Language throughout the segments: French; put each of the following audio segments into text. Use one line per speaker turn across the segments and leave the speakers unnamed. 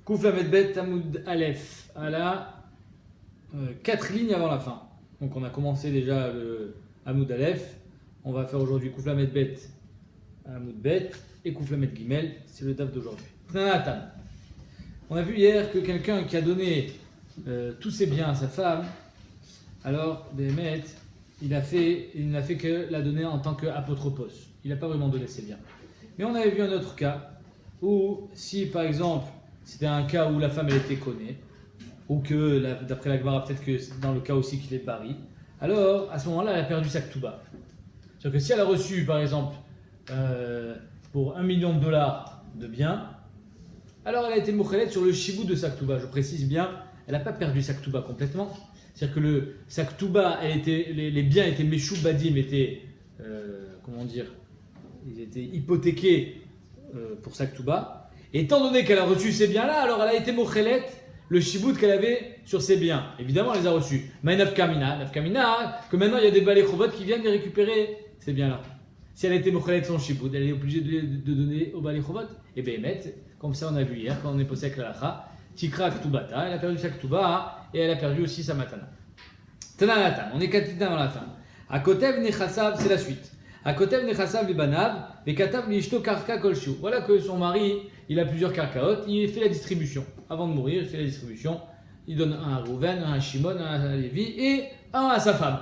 Kouf Lamed Bet Hamoud Aleph, à la 4 lignes avant la fin. Donc on a commencé déjà le Hamoud Aleph. On va faire aujourd'hui Kouf Lamed Bet Hamoud Bet et Kouf Lamed Gimel. C'est le DAF d'aujourd'hui. On a vu hier que quelqu'un qui a donné tous ses biens à sa femme, alors Béhémet, il n'a fait que la donner en tant qu'apotropos. Il n'a pas vraiment donné ses biens. Mais on avait vu un autre cas où, si par exemple, c'était un cas où la femme elle était connue, ou que, d'après la Gemara, peut-être que c'est dans le cas aussi qu'il est pari, alors à ce moment-là, elle a perdu sa Ktuba. C'est-à-dire que si elle a reçu, par exemple, pour $1 million de biens, alors elle a été mouchelet sur le shibou de sa Ktuba. Je précise bien, elle n'a pas perdu sa Ktuba complètement. C'est-à-dire que sa Ktuba, les biens étaient Meshou Badim, étaient, ils étaient hypothéqués pour sa Ktuba. Et étant donné qu'elle a reçu ces biens-là, alors elle a été mouchelet le shibout qu'elle avait sur ses biens. Évidemment, elle les a reçus. Mais nafkamina, que maintenant il y a des balais chobot qui viennent les récupérer ces biens-là. Si elle a été mouchelet de son shibout, elle est obligée de donner au balais chobot. Et bien, comme ça on a vu hier, quand on est posé avec la lacha, tikra ktubata, elle a perdu sa ktuba et elle a perdu aussi sa matana. Tananatam, on est 4 lignes dans la fin. À kotev nechasav, c'est la suite. À kotev nechasav libanav, vekatav lishto karka kolshu. Voilà que son mari, il a plusieurs karkaot, il fait la distribution. Avant de mourir, il fait la distribution. Il donne un à Rouven, un à Shimon, un à Lévi et un à sa femme.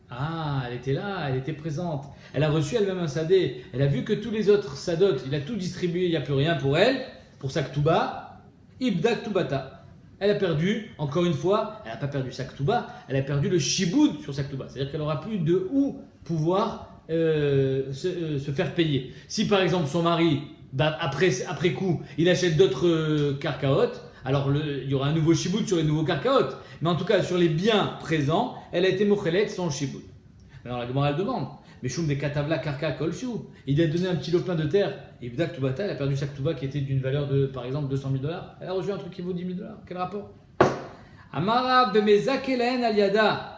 Ah, elle était là, elle était présente. Elle a reçu elle-même un sadé. Elle a vu que tous les autres sadot, il a tout distribué, il n'y a plus rien pour elle, pour sa ktuba. Ibda ktubata. Elle a perdu, encore une fois, elle n'a pas perdu sa ktuba, elle a perdu le shiboud sur sa ktuba. C'est-à-dire qu'elle n'aura plus de où pouvoir se faire payer. Si par exemple son mari, après coup, il achète d'autres karkaot, alors il y aura un nouveau shiboud sur les nouveaux karkaot. Mais en tout cas, sur les biens présents, elle a été mochelet sans shiboud. Alors la Gemara elle demande, mais choum des katavla karka kolshu, il a donné un petit lopin de terre, et Ibda ktubata, elle a perdu sa ktuba qui était d'une valeur de, par exemple, $200 000. Elle a reçu un truc qui vaut $10 000. Quel rapport? Amara bemezakelen aliada.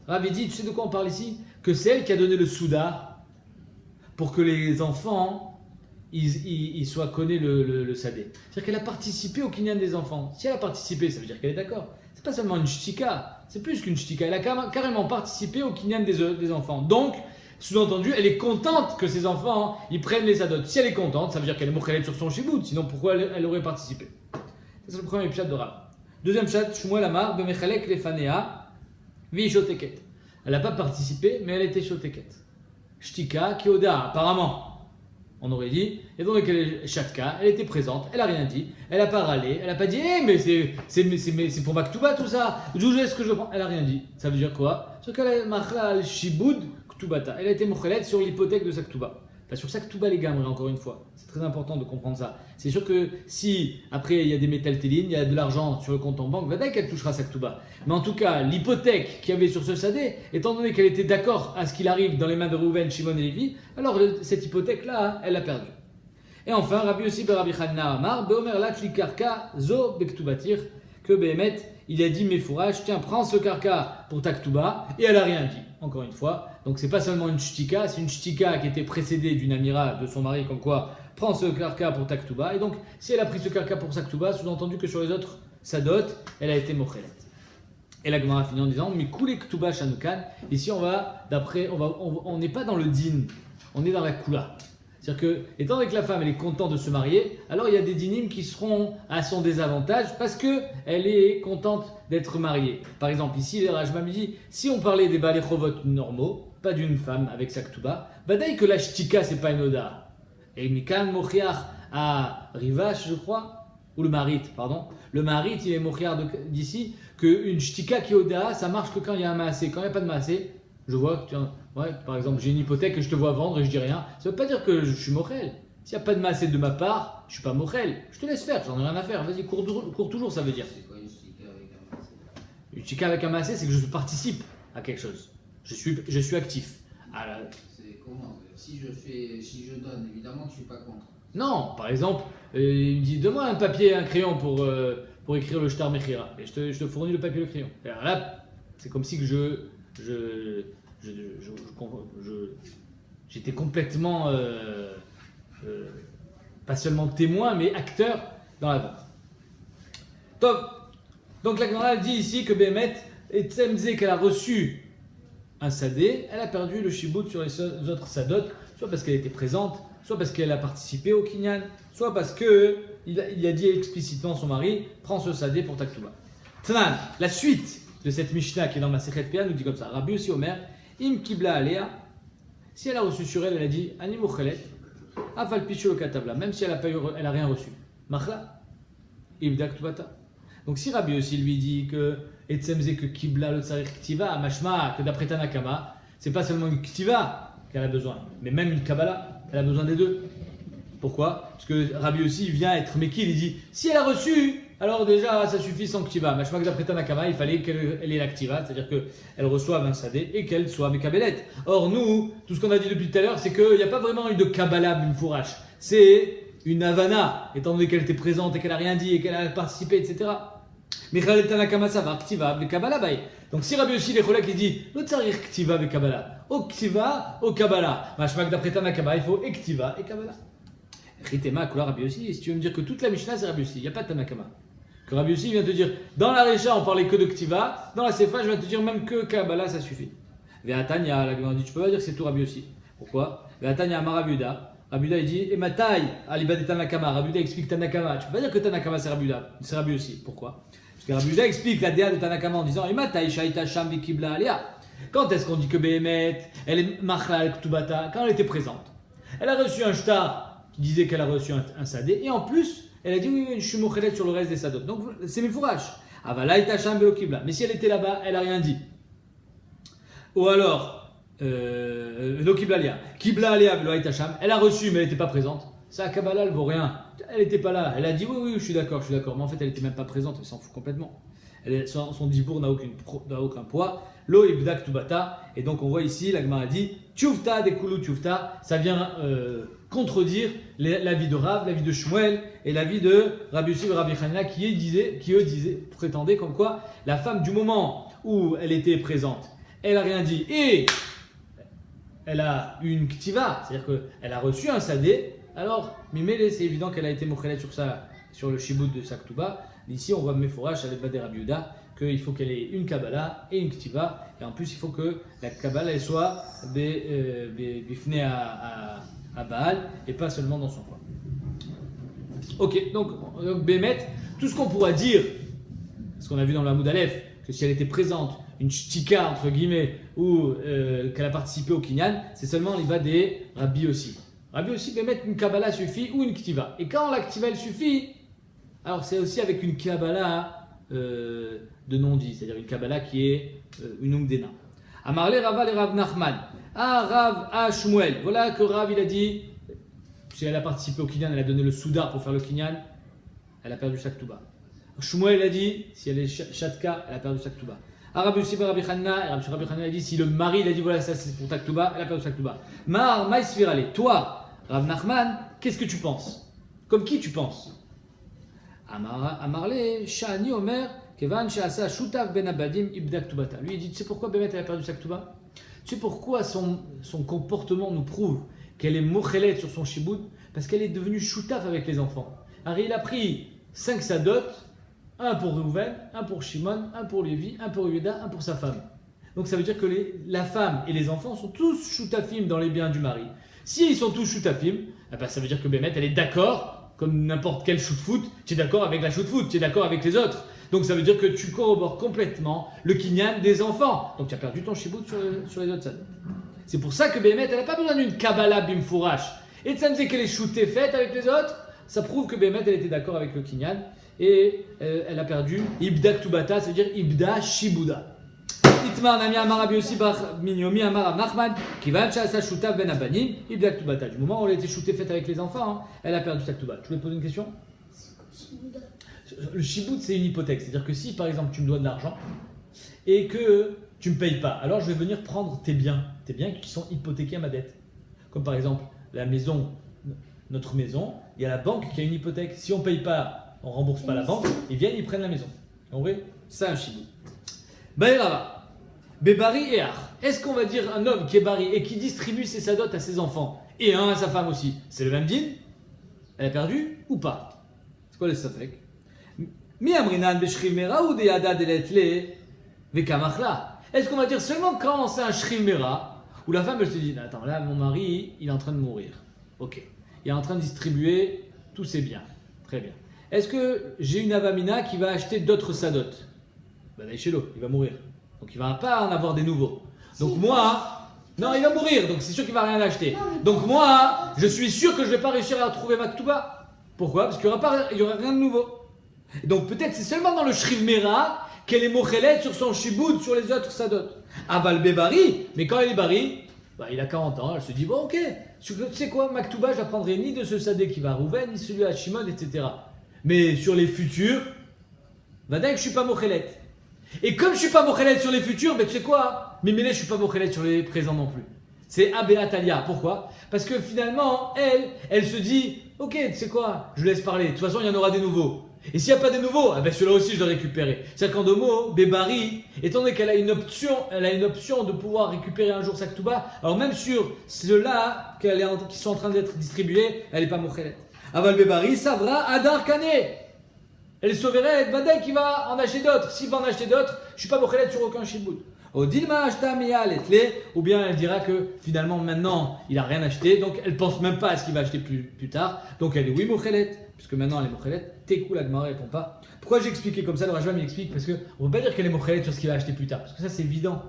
Ravi dit, tu sais de quoi on parle ici? Que c'est elle qui a donné le souda pour que les enfants ils soient connus le sadé. C'est-à-dire qu'elle a participé au kinyan des enfants. Si elle a participé, ça veut dire qu'elle est d'accord. C'est pas seulement une shtika, c'est plus qu'une shtika. Elle a carrément participé au kinyan des enfants. Donc, sous-entendu, elle est contente que ses enfants ils prennent les sadot. Si elle est contente, ça veut dire qu'elle est mouchelet sur son shibout. Sinon, pourquoi elle aurait participé? C'est le premier pshat de Rav. Deuxième pshat, Shmuel Amar, bemechalek lefanea, vi shoteket. Elle n'a pas participé, mais elle était shoteket. Shtika, kioda, apparemment. On aurait dit, et donc elle est shatka, elle était présente, elle n'a rien dit, elle n'a pas râlé, elle n'a pas dit, mais c'est pour ma ktuba tout ça, jugez ce que je prends. Elle n'a rien dit. Ça veut dire quoi? Sur qu'elle a machal shiboud ktubata. Elle a été mochelet sur l'hypothèque de sa ktuba. Pas sur sa ktuba les gamins, encore une fois. C'est très important de comprendre ça. C'est sûr que si, après, il y a des métaltélines, il y a de l'argent sur le compte en banque, va qu'elle touchera sa ktuba. Mais en tout cas, l'hypothèque qu'il y avait sur ce sadé, étant donné qu'elle était d'accord à ce qu'il arrive dans les mains de Rouven, Shimon et Lévi, alors cette hypothèque-là, elle l'a perdue. Et enfin, Rabbi Yossi ben Rabbi Chanina Amar, Beomer lat likarka zo bektubatir, que Behemet, il a dit mes fourrages, tiens, prends ce karka pour ta ktuba, et elle a rien dit. Encore une fois, donc c'est pas seulement une shtika, c'est une shtika qui était précédée d'une amira de son mari, comme quoi, prends ce karka pour ta ktuba, et donc si elle a pris ce karka pour sa ktuba, sous-entendu que sur les autres sadot, elle a été mochelet. Et la Gemara finit en disant, mais koulé ktuba shanukan, ici on n'est pas dans le din, on est dans la kula. C'est-à-dire que, étant donné que la femme elle est contente de se marier, alors il y a des dinim qui seront à son désavantage parce qu'elle est contente d'être mariée. Par exemple, ici, le Rajbam dit, si on parlait des balais chovot normaux, pas d'une femme avec sa ktuba, badaï que la shtika c'est pas une oda. Et Mikan Mochiach à Rivash, je crois, ou le Marit, pardon. Le Marit, il est Mochiach d'ici, qu'une shtika qui est oda, ça marche que quand il y a un maasé. Quand il n'y a pas de maasé, je vois que par exemple, j'ai une hypothèque et je te vois vendre et je dis rien. Ça ne veut pas dire que je suis mochel. S'il n'y a pas de massé de ma part, je ne suis pas mochel. Je te laisse faire, j'en ai rien à faire. Vas-y, cours toujours, ça veut dire. C'est quoi une shtika avec un massé? Une shtika avec un massé, c'est que je participe à quelque chose. Je suis actif.
C'est comment? Si je donne, évidemment, je ne suis pas contre.
Non, par exemple, il me dit donne-moi un papier et un crayon pour écrire le shtar mechira. Et je te fournis le papier et le crayon. Et alors là, c'est comme si que j'étais complètement pas seulement témoin mais acteur dans la vente. Top. Donc la Gemara dit ici que Bémet, et Tzemze qu'elle a reçu un sadé, elle a perdu le shibout sur les autres sadot, soit parce qu'elle était présente, soit parce qu'elle a participé au kinyan, soit parce qu'il a dit explicitement à son mari, prends ce sadé pour ta Ktuba. Tnan, la suite de cette Mishnah qui est dans ma Sechet Pia nous dit comme ça, Rabbi aussi Omer, im kibla alea, si elle a reçu sur elle, elle a dit, ani mochelet, afal pichu katabla, même si elle a rien reçu. Machla, ibda Ktubata. Donc si Rabbi aussi lui dit que Etzemze que Kibla le Tsarir Ktiva, Mashma, que d'après Tanakama, c'est pas seulement une Ktiva qu'elle a besoin, mais même une Kabbalah, elle a besoin des deux. Pourquoi? Parce que Rabbi aussi vient être Mekil, il dit si elle a reçu, alors déjà ça suffit sans Ktiva. Mashma que d'après Tanakama, il fallait qu'elle ait la Ktiva, c'est-à-dire qu'elle reçoive un Sadé et qu'elle soit Mekabelet. Or nous, tout ce qu'on a dit depuis tout à l'heure, c'est qu'il n'y a pas vraiment eu de Kabbalah Bimfourash. C'est une Havana, étant donné qu'elle était présente et qu'elle n'a rien dit et qu'elle a participé, etc. Michal Tanakama ça va, Ktiva, Kabbalah, bye. Donc si Rabbi aussi les collègues il dit le tsarir Ktiva, Kabbalah, au Ktiva, au Kabbalah. Mashmak d'après Tanakama, il faut Ktiva et Kabbalah. Ritema, Kula Rabbi aussi, si tu veux me dire que toute la Mishnah c'est Rabbi aussi, il n'y a pas de Tanakama. Que Rabbi aussi vient te dire, dans la Recha on parlait que de Ktiva, dans la Sefa je viens te dire même que Kabbalah ça suffit. Ve'atanya, la Gemara dit, tu peux pas dire que c'est tout Rabbi aussi. Pourquoi? Ve'atanya Amar Rabiuda. Rabiuda il dit, et ma taille, Alibad et Tanakama. Rabiuda explique Tanakama. Tu peux pas dire que Tanakama c'est Rabiuda, c'est Rabbi aussi. Pourquoi? Parce que Rabiuda explique la déa de Tanakama en disant, et ma taille, Shaita Sham Vikibla Alia. Quand est-ce qu'on dit que Behemet, elle est Machla al Ktubata? Quand elle était présente. Elle a reçu un shtar qui disait qu'elle a reçu un sadé, et en plus, elle a dit oui, je suis mochelet sur le reste des sadot. Donc c'est mes fourrages. Avalaita Sham Velo Kibla. Mais si elle était là-bas, elle a rien dit. Ou alors, Lo Kibla Alia. Kibla Alia Velo Aita Sham. Elle a reçu, mais elle n'était pas présente. Ça, Kabbalah, elle vaut rien. Elle n'était pas là. Elle a dit oui, je suis d'accord. Mais en fait, elle n'était même pas présente. Elle s'en fout complètement. Son dibour n'a aucun poids. Lo Ibda Ktubata. Et donc, on voit ici, la Gemara dit Tchufta de Kulu Tchufta. Ça vient contredire l'avis de Rav, l'avis de Shmuel et l'avis de Rabbi Yossi et Rabbi Hanina qui prétendaient comme quoi la femme, du moment où elle était présente, elle n'a rien dit et elle a eu une ktiva, c'est-à-dire qu'elle a reçu un sadé, alors Mimele, c'est évident qu'elle a été mochelet sur le shibout de sa ktuba. Ici, on voit Meforash avec Badé Rabbi Yehuda qu'il faut qu'elle ait une Kabbalah et une Ktiva, et en plus il faut que la Kabbalah elle soit bifnée à Baal et pas seulement dans son coin. Ok, donc Bémet, tout ce qu'on pourra dire, ce qu'on a vu dans le Hamoud Aleph, que si elle était présente, une shtika entre guillemets, ou qu'elle a participé au Kinyan, c'est seulement l'Iba des Rabbi aussi. Rabbi aussi, Bémet, une Kabbalah suffit ou une Ktiva. Et quand la Ktiva elle suffit, alors c'est aussi avec une Kabbalah de non-dit, c'est-à-dire une Kabbalah qui est une Umdena. Amarle Raval et Rav Nachman. Rav Shmuel. Voilà que Rav il a dit, si elle a participé au Kinyan, elle a donné le soudar pour faire le Kinyan, elle a perdu sa Ktuba. Shmuel a dit, si elle est Shatka, elle a perdu sa Ktuba. Rabbi Yossi Rabbi Hanina, et Rabbi Hanina a dit, si le mari il a dit voilà ça c'est pour ta Ktuba, elle a perdu sa Ktuba. Mar Maïsvirale, toi, Rav Nachman, qu'est-ce que tu penses? Comme qui tu penses? Amarle, Shani Omer, Kevan Shasa Shutav Ben Abadim Ibda Ktubata. Lui il dit, tu sais pourquoi Bémet elle a perdu sa Ktuba? Tu sais pourquoi son comportement nous prouve qu'elle est mochelet sur son shiboud? Parce qu'elle est devenue shutaf avec les enfants. Alors il a pris 5 sadot, un pour Reuven, un pour Shimon, un pour Lévi, un pour Yehuda, un pour sa femme. Donc ça veut dire que la femme et les enfants sont tous shutafim dans les biens du mari. Si ils sont tous shutafim, eh ben ça veut dire que Bémet elle est d'accord, comme n'importe quel shoot-foot, tu es d'accord avec la shoot-foot, tu es d'accord avec les autres. Donc ça veut dire que tu corrobores complètement le kinyan des enfants. Donc tu as perdu ton shibout sur les autres salles. C'est pour ça que Bémet, elle n'a pas besoin d'une Kabbalah bimfourash. Et ça me dit qu'elle est shootée faite avec les autres, ça prouve que Bémet, elle était d'accord avec le kinyan. Et elle a perdu Ibda Ktubata, ça veut dire Ibda Shibuda. Itmar Nami Amar Rabbi Yossi Bar Minyomi Amar Rav Nachman, qui va sa shutav ben abanim, Ibda Ktubata. Du moment où elle a été shootée faite avec les enfants, elle a perdu sa Ktuba. Tu voulais poser une question? Le shibout, c'est une hypothèque. C'est-à-dire que si, par exemple, tu me dois de l'argent et que tu ne me payes pas, alors je vais venir prendre tes biens qui sont hypothéqués à ma dette. Comme par exemple, la maison, notre maison, il y a la banque qui a une hypothèque. Si on ne paye pas, on ne rembourse pas la banque, ils viennent, ils prennent la maison. En vrai, c'est un shibout. Baïrava, Bébari et Ar. Est-ce qu'on va dire un homme qui est bari et qui distribue ses sadot à ses enfants et un à sa femme aussi, c'est le même din? Elle a perdu ou pas? C'est quoi les safek? Mi amrinan beshriv mera ou deyada deletle vekamachla. Est-ce qu'on va dire seulement quand c'est un shriv mera, où la femme elle se dit, attends, là mon mari il est en train de mourir. Ok. Il est en train de distribuer tous ses biens. Très bien. Est-ce que j'ai une avamina qui va acheter d'autres sadot? Ben d'ailleurs chez l'eau, il va mourir. Donc il va pas en avoir des nouveaux. Donc moi, non, il va mourir, donc c'est sûr qu'il va rien acheter. Donc moi, je suis sûr que je vais pas réussir à trouver ma ktuba. Pourquoi? Parce qu'il y aura rien de nouveau. Donc peut-être c'est seulement dans le shriv mera qu'elle est mochelet sur son shiboud, sur les autres sadot. Aval bebari, mais quand elle est bari, bah, il a 40 ans, elle se dit bon ok, tu sais quoi, ma ktuba je la prendrai ni de ce sadé qui va à Rouven, ni celui à Shimon, etc. Mais sur les futurs, va dire que je suis pas mochelet. Et comme je suis pas mochelet sur les futurs, ben tu sais quoi, Mimele, je suis pas mochelet sur les présents non plus. C'est Abéa Talia. Pourquoi? Parce que finalement, elle se dit, ok, tu sais quoi, je laisse parler. De toute façon, il y en aura des nouveaux. Et s'il n'y a pas des nouveaux, eh ben ceux-là aussi, je dois récupérer. C'est-à-dire qu'en deux mots, Bébari, étant donné qu'elle a une option de pouvoir récupérer un jour sa ktuba, alors même sur ceux-là qui sont en train d'être distribués, elle n'est pas mochelet. Aval Bébari, Savra, Adar Kané. Elle sauverait Vadaï qui va en acheter d'autres. S'il va en acheter d'autres, je ne suis pas mochelet sur aucun shiboud. Ou bien elle dira que finalement maintenant il n'a rien acheté, donc elle ne pense même pas à ce qu'il va acheter plus tard. Donc elle est oui mochelet, puisque maintenant elle est mochelet. Tekou la Gemara répond pas. Pourquoi j'ai expliqué comme ça? Le Rajbam m'explique parce qu'on ne peut pas dire qu'elle est mochelet sur ce qu'il va acheter plus tard, parce que ça c'est évident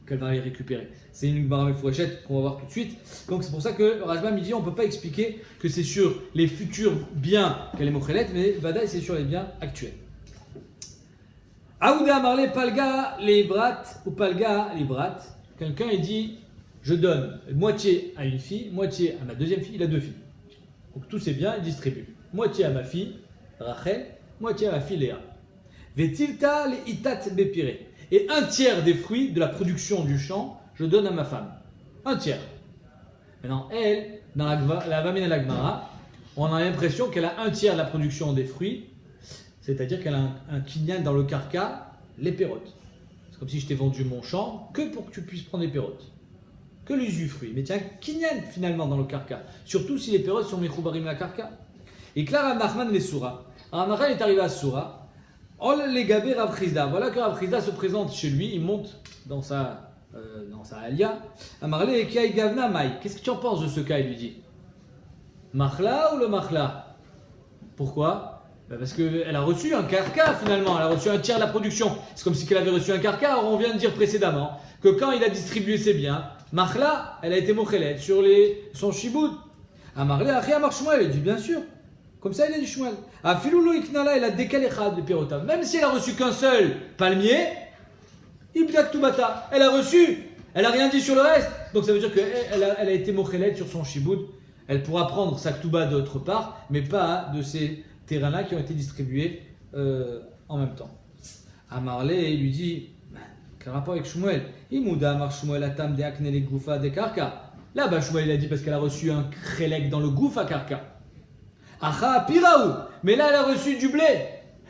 qu'elle va les récupérer. C'est une Gemara Mefouachet qu'on va voir tout de suite. Donc c'est pour ça que le Rajbam me dit on ne peut pas expliquer que c'est sur les futurs biens qu'elle est mochelet, mais Vadaï c'est sur les biens actuels. Aouda Marley Palga les brat ou Palga les brat. Quelqu'un il dit je donne moitié à une fille, moitié à ma deuxième fille, il a deux filles. Donc tous ces biens il distribue. Moitié à ma fille, Rachel, moitié à ma fille Léa. Vetilta les itat bepiré. Et un tiers des fruits de la production du champ, je donne à ma femme. Un tiers. Maintenant, elle, dans la Vamina Lagmara, on a l'impression qu'elle a un tiers de la production des fruits. C'est-à-dire qu'elle a un kinyan dans le karka, les pérotes. C'est comme si je t'ai vendu mon champ que pour que tu puisses prendre les pérotes. Que l'usufruit. Mais tu as un kinyan finalement dans le karka. Surtout si les pérotes sont mechoubarim la karka. Et que là, Rav Nachman les soura. Rav Nachman est arrivé à Soura. Ol les gabé Rav Chizda. Voilà que Rav Chizda se présente chez lui. Il monte dans sa alia. Amarle Kiai Gavna Mai. Qu'est-ce que tu en penses de ce cas? Il lui dit. Machla ou le machla? Pourquoi? Parce qu'elle a reçu un karka finalement, elle a reçu un tiers de la production. C'est comme si elle avait reçu un karka. Alors on vient de dire précédemment que quand il a distribué ses biens, Machla, elle a été mochelet sur son shiboud. Amarle Achia Amar Shmuel, il dit bien sûr. Comme ça il a dit Shmuel. Afilou Iknala, elle a décalé de Perota. Même si elle a reçu qu'un seul palmier, Ibdak Tubata, elle a reçu, elle a rien dit sur le reste. Donc ça veut dire qu'elle a été mochelet sur son shiboud. Elle pourra prendre sa ktuba d'autre part, mais pas de ces terrains-là qui ont été distribués en même temps. Amarlé lui dit, quel rapport avec Shmuel? Imouda Amar Shmuel Atam de Akne les Goufa de Karka. Là-bas, Shmuel il a dit parce qu'elle a reçu un krelek dans le Goufa Karka. Acha Piraou. Mais là, elle a reçu du blé.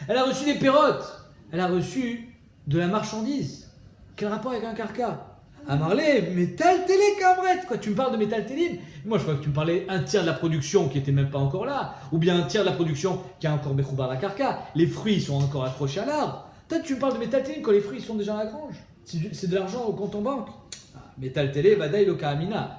Elle a reçu des pérotes. Elle a reçu de la marchandise. Quel rapport avec un Karka? Amarlé, métal télé cambrette. Quoi, tu me parles de métal télé? Moi, je crois que tu me parlais un tiers de la production qui était même pas encore là, ou bien un tiers de la production qui a encore Bechoubar la Karka. Les fruits sont encore accrochés à l'arbre. Toi, tu me parles de métal télé quand les fruits sont déjà à la grange. C'est de l'argent au compte en banque. Métal télé, Badaï Loka Amina.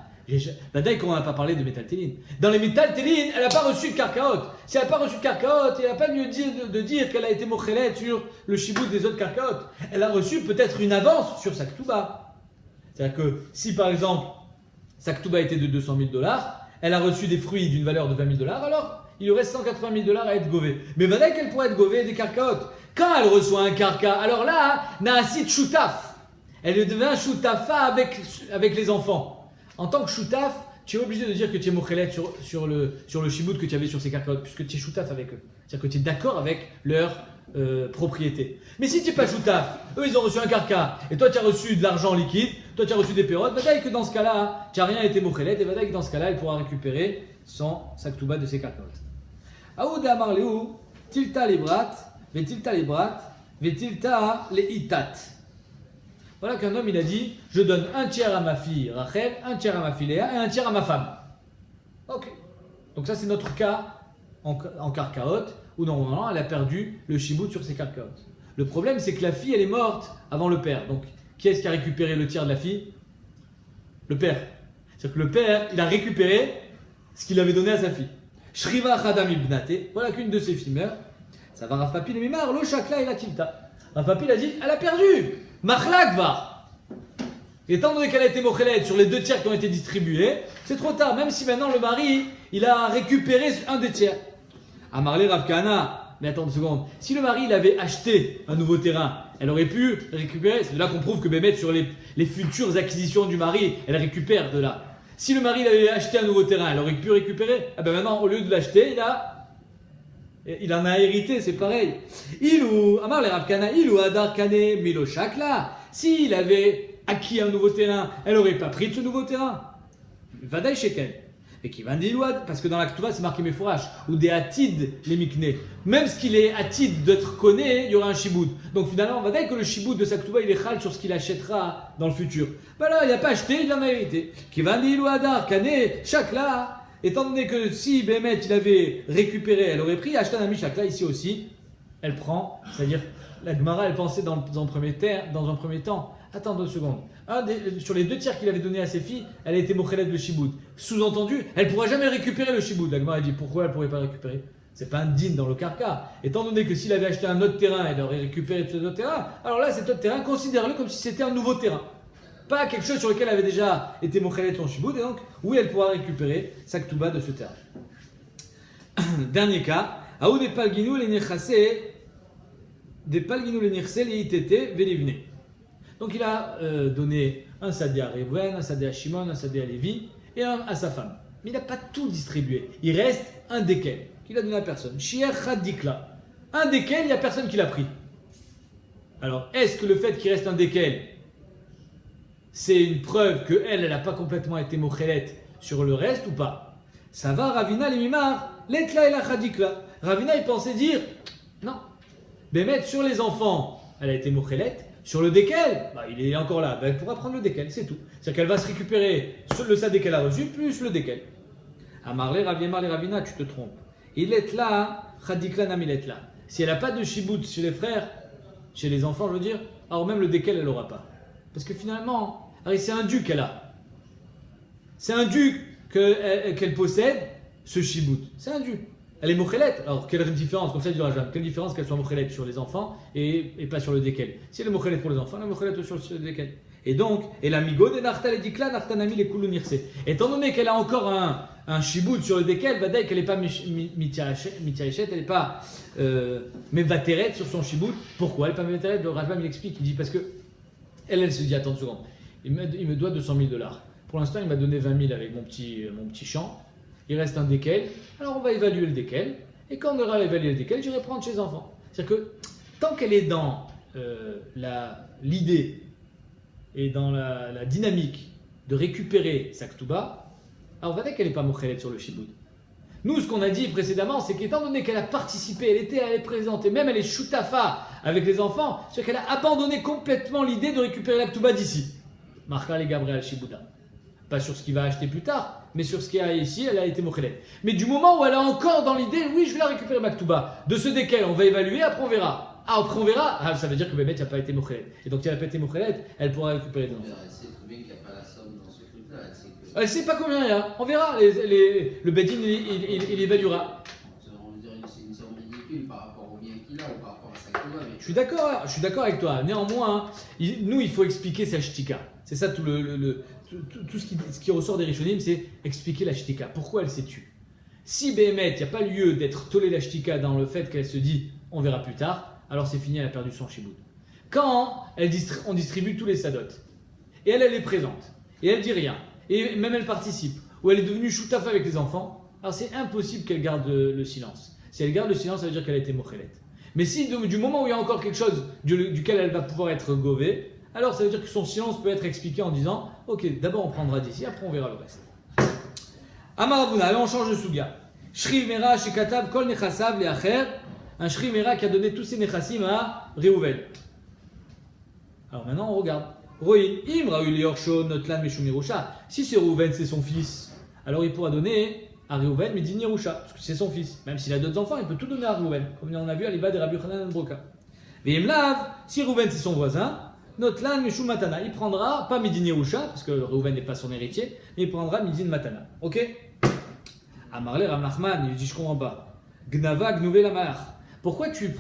Badaï, comment on n'a pas parlé de métal télé? Dans les métal télé, elle n'a pas reçu de karkaot. Si elle n'a pas reçu de karkaot, elle n'a pas mieux de dire qu'elle a été mochelet sur le chibout des autres karkaot. Elle a reçu peut-être une avance sur sa ktuba. C'est-à-dire que si par exemple sa ktuba était de $200,000, elle a reçu des fruits d'une valeur de $20,000, alors il lui reste $180,000 à être gové. Mais voilà qu'elle pourrait être govée des karkaot. Quand elle reçoit un karka, alors là, naasit choutaf. Elle devient choutafa avec les enfants. En tant que choutaf, tu es obligé de dire que tu es mochelet sur le shibout que tu avais sur ces karkaot, puisque tu es choutaf avec eux. C'est-à-dire que tu es d'accord avec leur propriété. Mais si tu n'es pas choutaf, eux ils ont reçu un karka, et toi tu as reçu de l'argent liquide, toi tu as reçu des pérotes, vadaï que dans ce cas-là, tu n'as rien été mochelet, et vadaï que dans ce cas-là, elle pourra récupérer son saktouba de ses karkaot. Aouda Marléou, tilta les brat, vetilta les brat, vetilta les itat. Voilà qu'un homme il a dit, je donne un tiers à ma fille Rachel, un tiers à ma fille Léa et un tiers à ma femme. Ok. Donc ça c'est notre cas en karkaot. où normalement elle a perdu le shibout sur ses karkaot. Le problème, c'est que la fille, elle est morte avant le père. Donc, qui est-ce qui a récupéré le tiers de la fille? Le père. C'est-à-dire que le père, il a récupéré ce qu'il avait donné à sa fille. Shriva Chadam Ibnate, voilà qu'une de ses filles meurt. Ça va Rav Papi le Mimar, lo Shakla et la Tilta. Rav Papi a dit, elle a perdu. Machlak va. Étant donné qu'elle a été mochelet sur les 2 tiers qui ont été distribués, c'est trop tard. Même si maintenant le mari, il a récupéré un des tiers. Amarle Rav Kahana. Mais attends une seconde, si le mari il avait acheté un nouveau terrain, elle aurait pu récupérer, c'est de là qu'on prouve que Bémet sur les futures acquisitions du mari, elle récupère de là. Si le mari il avait acheté un nouveau terrain, elle aurait pu récupérer, ah ben maintenant au lieu de l'acheter, il en a hérité, c'est pareil. Amar le Rav Kahana, Ilou Adar Kane Milo Shakla, s'il avait acquis un nouveau terrain, elle n'aurait pas pris de ce nouveau terrain. Vadaï Shekel. Et qui va dire, parce que dans la Ketouba c'est marqué Mefourash, ou des Atid les Mikné. Même ce qu'il est Atid d'être connu, il y aura un Shiboud. Donc finalement, on va dire que le Shiboud de sa Ketouba il est Khal sur ce qu'il achètera dans le futur. Ben là, il n'a pas acheté, il en a hérité. Qui va dire, Adar, Kané, Shakla, étant donné que si Bémet il avait récupéré, elle aurait pris, acheté un ami Shakla, ici aussi, elle prend, c'est-à-dire, la Gemara elle pensait dans un premier temps, attends 2 secondes. Sur les 2 tiers qu'il avait donné à ses filles, elle a été mochelet de shiboud. Sous-entendu, elle ne pourra jamais récupérer le shiboud. La Gemara dit pourquoi elle ne pourrait pas récupérer? C'est pas un din dans le karka. Étant donné que s'il avait acheté un autre terrain, elle aurait récupéré ce autre terrain. Alors là, cet autre terrain, considère-le comme si c'était un nouveau terrain. Pas quelque chose sur lequel elle avait déjà été mochelet de son shiboud. Et donc, oui, elle pourra récupérer sa ketouba de ce terrain. Dernier cas. Aou des palginou les nechase, des palginou les nechase, les itete, velivne. Donc il a donné un sadé à Reuven, un sadé à Shimon, un sadé à Lévi et un à sa femme. Mais il n'a pas tout distribué. Il reste un dékel qu'il a donné à personne. Shier Khadikla. Un dékel, il n'y a personne qui l'a pris. Alors, est-ce que le fait qu'il reste un dékel, c'est une preuve qu'elle n'a pas complètement été mochelet sur le reste ou pas? Ça va, Ravina l'imimar, l'etla et la Khadikla. Ravina, il pensait dire, non. Bémet, sur les enfants, elle a été mochelet. Sur le dékel, il est encore là. Elle pourra prendre le dékel, c'est tout. C'est-à-dire qu'elle va se récupérer le sadé qu'elle a reçu, plus le dékel. Amarle, Ravina, tu te trompes. Il est là, Khadikla nam il est là. Si elle n'a pas de shibout chez les frères, chez les enfants, je veux dire, alors même le dékel, elle n'aura pas. Parce que finalement, c'est un dû qu'elle a. C'est un dû qu'elle possède, ce shibout. C'est un dû. Elle est mochelet. Alors, quelle différence, comme ça, il dira jamais. Quelle différence qu'elle soit mochelet sur les enfants et pas sur le dékel. Si elle est mochelet pour les enfants, elle est mochelet sur le dékel. Et donc, et la migo de nartal et dikla, nartanami les koulou nirse. Étant donné qu'elle a encore un shibout sur le dékel, va dire qu'elle n'est pas mitiarichet, elle n'est pas mevateret sur son shibout. Pourquoi elle n'est pas mevateret? Le Rajbam il explique, il dit parce que elle se dit, attends une seconde, il me doit $200,000. Pour l'instant, il m'a donné 20 000 avec mon petit champ. Il reste un dékel, alors on va évaluer le dékel, et quand on aura évalué le dékel, j'irai prendre chez les enfants. C'est-à-dire que tant qu'elle est dans l'idée et dans la dynamique de récupérer sa ketouba, alors on va dire qu'elle n'est pas mochelet sur le shiboud. Nous, ce qu'on a dit précédemment, c'est qu'étant donné qu'elle a participé, elle est présente, et même elle est shutafa avec les enfants, c'est qu'elle a abandonné complètement l'idée de récupérer la ketouba d'ici. Marca les Gabriel Shibouda. Pas sur ce qu'il va acheter plus tard, mais sur ce qu'il y a ici, elle a été mochelet. Mais du moment où elle a encore dans l'idée, oui, je vais la récupérer ma ketouba, de ce desquels on va évaluer, après on verra. Après on verra, ça veut dire que Bémet n'a pas été mochelet. Et donc si elle n'a pas été mochelet, elle pourra récupérer des enfants.
Elle sait très bien qu'il n'y a pas la somme dans ce truc-là.
Elle sait pas combien il y a, on verra. Le Bedin, il évaluera.
On va dire c'est une somme ridicule par rapport au bien qu'il a ou par rapport à sa ketouba.
Je suis d'accord avec toi. Néanmoins, nous, il faut expliquer sa shtika. C'est ça tout ce qui ressort des Rishonim, c'est expliquer la shtika. Pourquoi elle s'est tue? Si Béhémet, il n'y a pas lieu d'être tolé la shtika dans le fait qu'elle se dit on verra plus tard, alors c'est fini, elle a perdu son shiboud. Quand on distribue tous les sadot, et elle est présente, et elle dit rien, et même elle participe, ou elle est devenue choutafa avec les enfants, alors c'est impossible qu'elle garde le silence. Si elle garde le silence, ça veut dire qu'elle a été mochelet. Mais si du moment où il y a encore quelque chose duquel elle va pouvoir être govée, alors ça veut dire que son silence peut être expliqué en disant ok, d'abord on prendra d'ici, après on verra le reste. Amar Avuna, allez on change de suga. Shriv Mera Shekatav Kol Nechasav Leacher, un Shriv Mera qui a donné tous ses Nechassim à Reuven. Alors maintenant on regarde. Roïn, Im Raoul Yorsho Notlan Meshumirusha. Si c'est Reuven, c'est son fils, alors il pourra donner à Reuven Midin Yerusha, parce que c'est son fils. Même s'il a d'autres enfants, il peut tout donner à Reuven, comme on a vu à l'Iba de Rabbi Yochanan ben Broka. Veimlav, si Reuven c'est son voisin, Notlan Mishum Matana, il prendra pas Midin Yerusha, parce que Reuven n'est pas son héritier, mais il prendra Midin Matana. Ok? Amarle Rav Nachman, il dit je comprends pas. Gnava Gnouvé Lamar. Pourquoi tu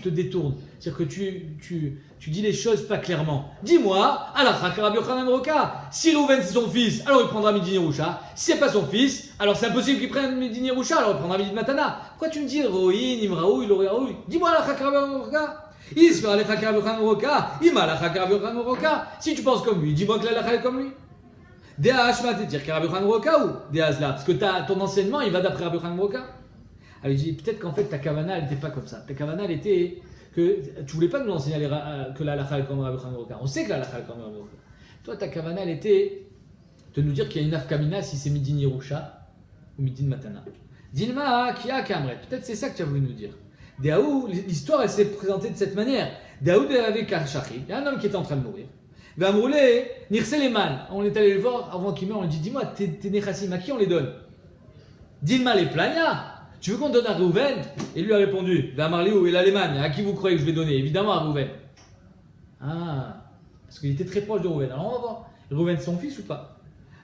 te détournes? C'est-à-dire que tu dis les choses pas clairement. Dis-moi, alors Rabbi Yochanan ben Broka, si Reuven c'est son fils, alors il prendra Midin Yerusha. Si c'est pas son fils, alors c'est impossible qu'il prenne Midin Yerusha, alors il prendra Midin Matana. Pourquoi tu me dis Roïn, Imraou, il aurait Raoui? Dis-moi alors Rabbi Yochanan ben Broka. Il se fait aller Rabbi Yochanan ben Broka. Il m'a la Rabbi Yochanan ben Broka. Si tu penses comme lui, dis-moi que la est comme lui. Déa Hashma, t'es-dire Rabbi Yochanan ben Broka ou Déa Zla? Parce que ton enseignement, il va d'après Rabbi Yochanan ben Broka. Alors il dit peut-être qu'en fait ta kavana elle n'était pas comme ça. Ta kavana elle était que tu voulais pas nous enseigner que la halakha est comme Rabbi Yochanan ben Broka. On sait que la halakha est comme Rabbi Yochanan ben Broka. Toi ta kavana elle était de nous dire qu'il y a une afkamina si c'est Midin Yerusha ou Midin Matana. Dilma kia kamret. Peut-être c'est ça que tu as voulu nous dire. Daou, l'histoire elle s'est présentée de cette manière. Daoud avait Karchachi. Il y a un homme qui était en train de mourir. Vamroulé Nirseleman. On est allé le voir avant qu'il meure. On lui dit dis-moi tes nechassim à qui on les donne? Dilma les plania. Tu veux qu'on donne à Reuven? Et lui a répondu, Vamarliou et l'Allemagne, à qui vous croyez que je vais donner? Évidemment à Reuven. Ah, parce qu'il était très proche de Reuven. Alors on va voir. Reuven c'est son fils ou pas?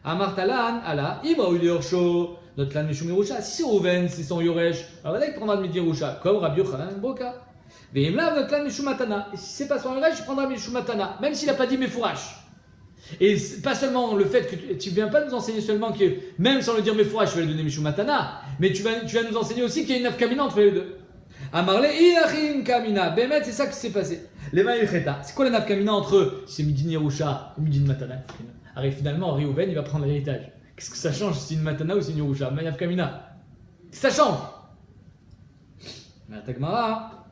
Amartalan, Allah, Imraou Yersho, notre lan Mishum Yerusha. Si Reuven c'est son Yoresh, alors là il prendra de Midin Yerusha, comme Rabbi Yochanan ben Broka. Veimlav notre lan Mishum Matana. Et si c'est pas son Yoresh, il prendra Mishum Matana, même s'il n'a pas dit Mefourash. Et pas seulement le fait que tu ne viens pas nous enseigner seulement que même sans le dire Mefourash, je vais lui donner Mishum Matana, mais tu vas nous enseigner aussi qu'il y a une nafkamina entre les deux. Amarle ilachin kamina. Bémet, c'est ça qui s'est passé. Les maïcheta. C'est quoi la nafkamina entre eux? C'est Midin Yerusha ou Midin Matana. Alors finalement, Reuven il va prendre l'héritage. Qu'est-ce que ça change si c'est une Matana ou c'est une Yerusha? Nafkamina. Ça change. Mais la Tagmara,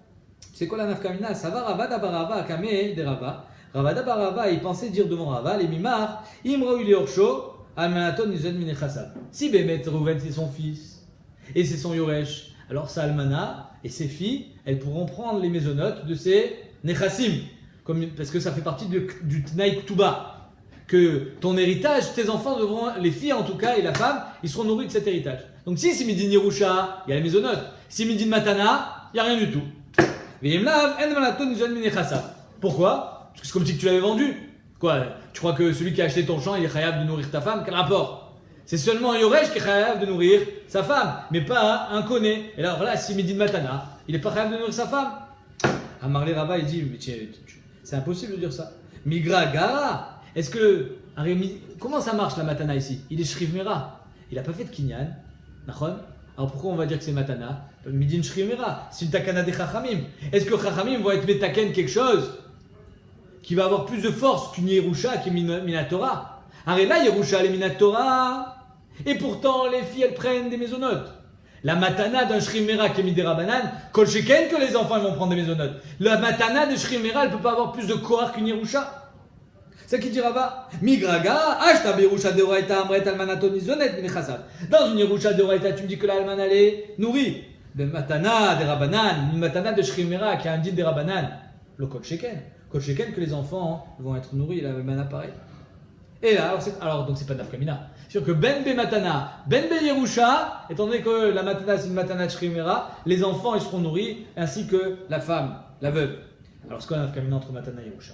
c'est quoi la nafkamina? Ça va Rava d'Abarava Kame de Rava. Ravada Barava, il pensait dire devant Rava, les mimar, Imraou Yersho, Almanaton Nizon Minechasab. Si Bémet Reuven c'est son fils et c'est son Yoresh, alors sa Almana et ses filles, elles pourront prendre les mésonotes de ses Nechassim, parce que ça fait partie du Tnaï Ktuba, que ton héritage, tes enfants devront, les filles en tout cas et la femme, ils seront nourris de cet héritage. Donc si c'est Midin Yerusha, il y a les mésonotes. Si Midin Matana, il n'y a rien du tout. Veimlav Almanaton Nizon Minechasab. Pourquoi? Parce que c'est comme si tu l'avais vendu. Quoi? Tu crois que celui qui a acheté ton champ, il est chayav de nourrir ta femme? Quel rapport? C'est seulement un Yoresh qui est chayav de nourrir sa femme, mais pas un koné. Et alors là, si Midin Matana, il n'est pas chayav de nourrir sa femme. Amarle Rava, il dit, mais c'est impossible de dire ça. Migra Gara, est-ce que. Comment ça marche la Matana ici? Il est Shriv Mera. Il n'a pas fait de Kinyan. Nachon? Alors pourquoi on va dire que c'est Matana? Midin Shriv Mera. C'est une takana des Chachamim. Est-ce que Chachamim vont être metaken quelque chose qui va avoir plus de force qu'une Yerusha qui est Minatora? Alors là, Yerusha elle est Minatora. Et pourtant, les filles elles prennent des mésonotes. La matana d'un Shrimera qui est Midera-Banan, Kol Sheken que les enfants ils vont prendre des mésonotes. La matana de Shrimera elle ne peut pas avoir plus de kohar qu'une Yerusha. C'est ça qui dit Rava. Migraga, ashta Yerusha de Oraita Amret Almanaton Izonet Minechasad. Dans une Yerusha de Oraita, tu me dis que l'Alman elle est nourrie. De matana de Rabanan, une matana de Shrimera qui a un dit de Rabanan. Le Kol Sheken. Kol Sheken que les enfants vont être nourris, la même pareil. Et là, alors donc c'est pas de nafkamina. C'est sûr que Ben Be Matana, Ben Be Yerusha, étant donné que la matana c'est une matana de Shrimera, les enfants ils seront nourris, ainsi que la femme, la veuve. Alors c'est quoi la nafkamina entre matana et Yerusha?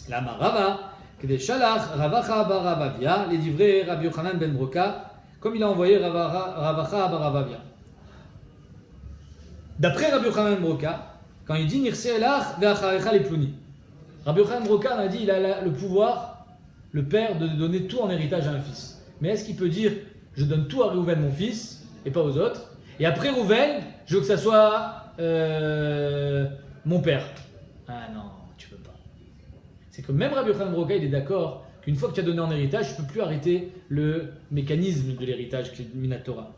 La Marava, Kede Shalach, Ravacha Baravavia, les livrés Rabbi Yochanan ben Broka, comme il a envoyé Ravacha Baravavia. D'après Rabbi Yochanan ben Broka, quand il dit Nirse Elach ve'acharecha les plouni. Rabbi Yochanan ben Broka a dit il a le pouvoir, le père, de donner tout en héritage à un fils. Mais est-ce qu'il peut dire je donne tout à Reuven mon fils et pas aux autres, et après Reuven je veux que ça soit mon père? Ah non, tu peux pas. C'est que même Rabbi Yochanan ben Broka il est d'accord qu'une fois que tu as donné en héritage, tu ne peux plus arrêter le mécanisme de l'héritage qui est Minatora.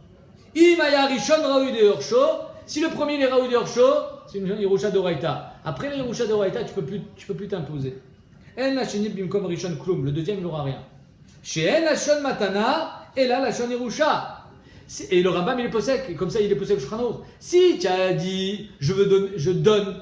Imaya Rishon Raoui de Horsho. Si le premier est Raoui de Horsho, c'est une Yerusha d'Oraita. Après la Yerusha d'Oraita, tu peux plus t'imposer. En la Shenib Bimkom Rishon Klum. Le deuxième, il n'aura rien. Chez En la Shon Matana, et là la Shon Yerusha. Et le Rambam, il est possèque. Comme ça, il est possèque Shulchan. Si tu as dit, je donne,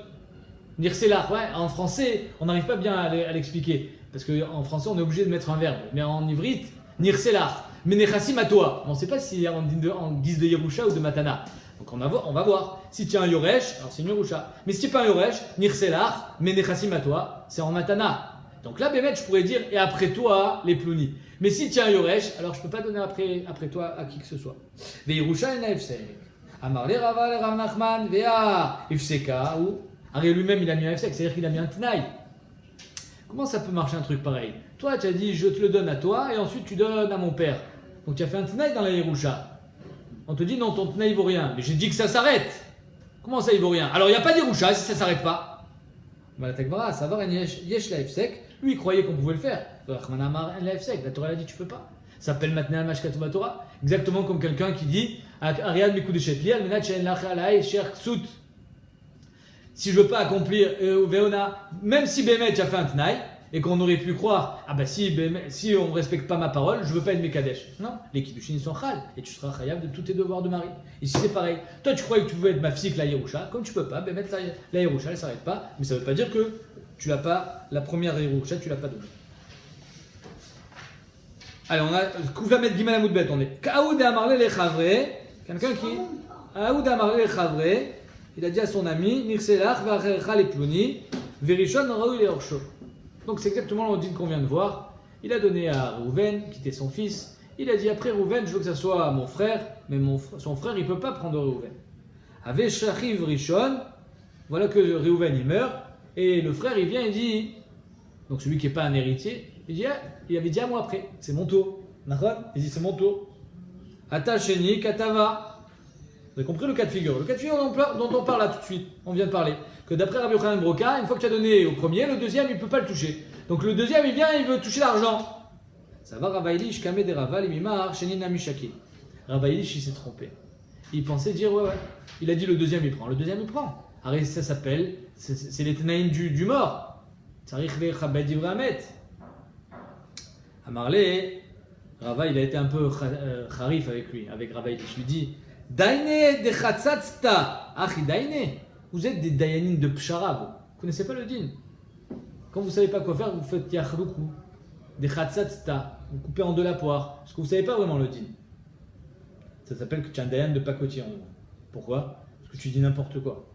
Nirselach, ouais, en français, on n'arrive pas bien à l'expliquer. Parce qu'en français, on est obligé de mettre un verbe. Mais en ivrite, Nirselach. Menechassim à toi. On ne sait pas si en guise de Yerusha ou de Matana. Donc on va voir. Si tu as un Yoresh, alors c'est une Yerusha. Mais si tu n'as pas un Yoresh, Nirselach, Menechassim à toi, c'est en Matana. Donc là, Bémet, je pourrais dire, et après toi, les Plounis. Mais si tu as un Yoresh, alors je ne peux pas donner après toi à qui que ce soit. Veirusha en Efsek. Amarle Rava le Rav Nachman, Vea Efseka, ou. Ari lui-même, il a mis un Efsek, c'est-à-dire qu'il a mis un Tnaï. Comment ça peut marcher un truc pareil? Toi, tu as dit, je te le donne à toi, et ensuite tu donnes à mon père. Donc tu as fait un Tnaï dans la Yerusha. On te dit, non, ton Tnaï vaut rien. Mais j'ai dit que ça s'arrête. Comment ça, il vaut rien? Alors il n'y a pas d'Yerusha si ça ne s'arrête pas. La Takvara, ça va, Yesh la Efsek. Lui, il croyait qu'on pouvait le faire. La Torah a dit, tu peux pas. Ça s'appelle maintenant Mashkatouba Torah. Exactement comme quelqu'un qui dit, Ariad Mikudeshetli, Almenat She'en Lachalai, Sher Ksut. Si je veux pas accomplir Veona, même si Bémet a fait un Tnaï, et qu'on aurait pu croire, ah bah si on ne respecte pas ma parole, je veux pas être Mekadesh. Non, les Kiddushin sont Chal, et tu seras Chayav de tous tes devoirs de mari. Ici c'est pareil. Toi tu croyais que tu pouvais être Mafsik la Yerusha, comme tu peux pas, Bémet la Yerusha, elle s'arrête pas, mais ça veut pas dire que tu l'as pas, la première Yerusha, tu l'as pas donnée. Allez, on a Kouvamet Gimel Amoudbet, on est Kaoud Amarle le Chavre, quelqu'un qui. Kaoud Amarle le Chavre, il a dit à son ami, Nirselach Vachecha le Plouni, Verishon Raoui le Horsho. Donc c'est exactement l'ondine qu'on vient de voir. Il a donné à Rouven, qui était son fils. Il a dit après Rouven, je veux que ça soit mon frère, mais son frère il peut pas prendre Rouven. Avec Shachiv Rishon, voilà que Rouven il meurt, et le frère il vient et dit, donc celui qui n'est pas un héritier, il avait dit à moi après, c'est mon tour. Il dit c'est mon tour. Ata Sheni Katava. Vous avez compris le cas de figure? Le cas de figure dont on parle là tout de suite, on vient de parler. Que d'après Rabbi Yochanan Broka, une fois que tu as donné au premier, le deuxième il ne peut pas le toucher. Donc le deuxième il vient, il veut toucher l'argent. Ça va Ravaïlish, Kameh de Raval, Mimar, Shenin Amishaki. Ravaïlish il s'est trompé. Il pensait dire ouais. Il a dit le deuxième il prend. Le deuxième il prend. Arrête, ça s'appelle, c'est les Tenaïm du mort. Tsarich ve Chabed Ivramet. Amarle, Rava il a été un peu kharif avec lui, avec Ravaïlish. Il lui dit Daine de Chatzatzta. Achi Daine. Vous êtes des dayanin de Pshara, vous ne connaissez pas le din. Quand vous ne savez pas quoi faire, vous faites yachroukou, des khatsatzta, vous coupez en deux la poire, parce que vous ne savez pas vraiment le din. Ça s'appelle que tu es un dayan de pacotille en gros. Pourquoi? Parce que tu dis n'importe quoi.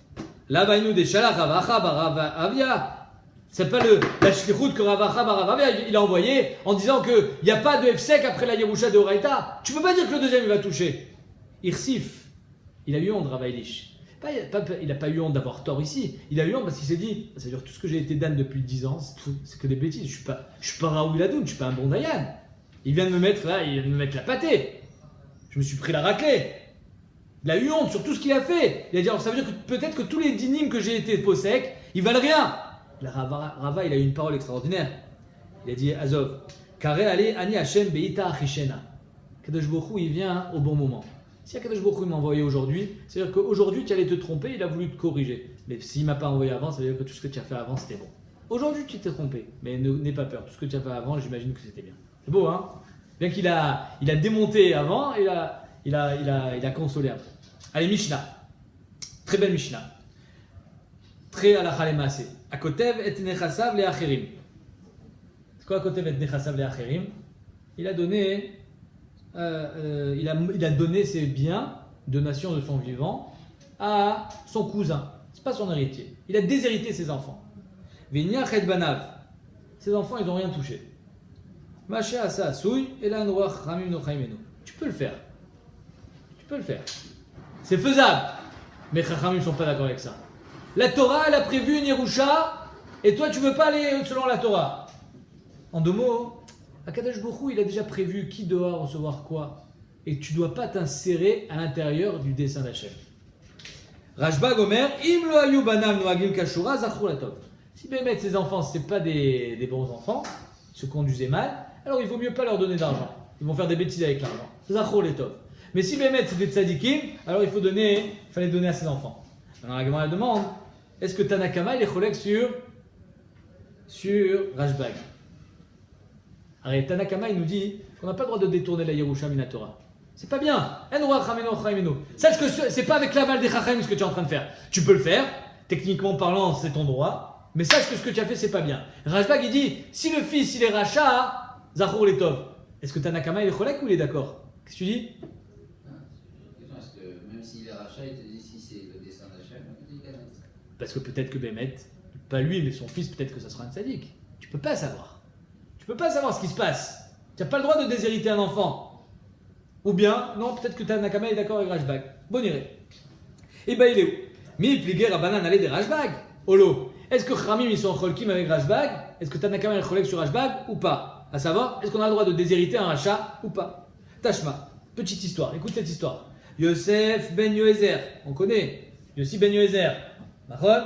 Là, vaïnou des shalach ravacha baravavia. C'est pas la shlichut que ravacha baravavia il a envoyé en disant qu'il n'y a pas de Efsek après la Yerusha de Horaïta. Tu ne peux pas dire que le deuxième il va toucher. Irsif, il a eu honte Ravaïlish. Il n'a pas eu honte d'avoir tort ici. Il a eu honte parce qu'il s'est dit, ça veut dire tout ce que j'ai été Dan depuis 10 ans, c'est que des bêtises. Je suis pas Raoul Adoun, je suis pas un bon Dayan. Il vient de me mettre là, il vient de me mettre la pâtée. Je me suis pris la raclée. Il a eu honte sur tout ce qu'il a fait. Il a dit, alors ça veut dire que peut-être que tous les dynimes que j'ai été possèques, ils valent rien. La Rava, il a eu une parole extraordinaire. Il a dit, Azov, Kare ale ani Hashem beita achishena. Kadosh Baruch Hu, il vient au bon moment. Si Akadosh Baruch Hu m'a envoyé aujourd'hui, c'est-à-dire qu'aujourd'hui tu allais te tromper, il a voulu te corriger. Mais s'il ne m'a pas envoyé avant, ça veut dire que tout ce que tu as fait avant c'était bon. Aujourd'hui tu t'es trompé, mais n'aie pas peur, tout ce que tu as fait avant, j'imagine que c'était bien. C'est beau, hein? Bien qu'il a démonté avant, il a consolé après. Allez, Mishnah. Très belle Mishnah. Très halakha lema'aseh. Akotev et nechasav le'acherim. C'est quoi Akotev et nechasav le'acherim? Il a donné. Il a donné ses biens, donation de son vivant, à son cousin. C'est pas son héritier. Il a déshérité ses enfants. Venia chet banav. Ses enfants, ils n'ont rien touché. Maché asa souy et la noach ramim no chaimenu. Tu peux le faire. C'est faisable. Mais Chachamim ne sont pas d'accord avec ça. La Torah, elle a prévu une Yerusha, et toi, tu veux pas aller selon la Torah. En deux mots, Akadosh Baruch Hu, il a déjà prévu qui doit recevoir quoi. Et tu ne dois pas t'insérer à l'intérieur du dessein d'Hachem. Rashba Gomer, Im lo ayu banav noagim kashura zachru latov. Si Bémet, ses enfants, ce n'est pas des bons enfants, ils se conduisaient mal, alors il vaut mieux pas leur donner d'argent. Ils vont faire des bêtises avec l'argent. Zachru latov. Mais si Bémet, c'est des tzadikim, alors il fallait donner à ses enfants. Maintenant, la Gemara demande, est-ce que Tanakama, il est cholek sur Rashbag? Alors, Tanakama, il nous dit qu'on n'a pas le droit de détourner la Yerusha Minatora. C'est pas bien. Sache que c'est pas avec l'aval des Chachamim ce que tu es en train de faire. Tu peux le faire, techniquement parlant, c'est ton droit, mais sache que ce que tu as fait, c'est pas bien. Rashbag, il dit, si le fils, il est rachat, Zachor Letov. Est-ce que Tanakama il est cholek ou il est d'accord? Qu'est-ce que tu dis?
Parce que même s'il est rachat, il te dit si c'est le dessin d'Hachem, il dit Gamet.
Parce que peut-être que Bémet, pas lui, mais son fils, peut-être que ça sera un sadique. Tu peux pas savoir. Tu peux pas savoir ce qui se passe. Tu n'as pas le droit de déshériter un enfant. Ou bien, non, peut-être que Tanakama est d'accord avec Rashbag. Bon, iré. Et ben il est où? Mi pliguer à banane aller des Rashbag. Olo. Est-ce que Khamim ils sont en cholkim avec Rashbag? Est-ce que Tanakama est cholek sur Rashbag ou pas? À savoir, est-ce qu'on a le droit de déshériter un rachat ou pas? Tashma. Petite histoire. Écoute cette histoire. Yosef ben Yoézer. On connaît. Yossi ben Yoézer. Mahon.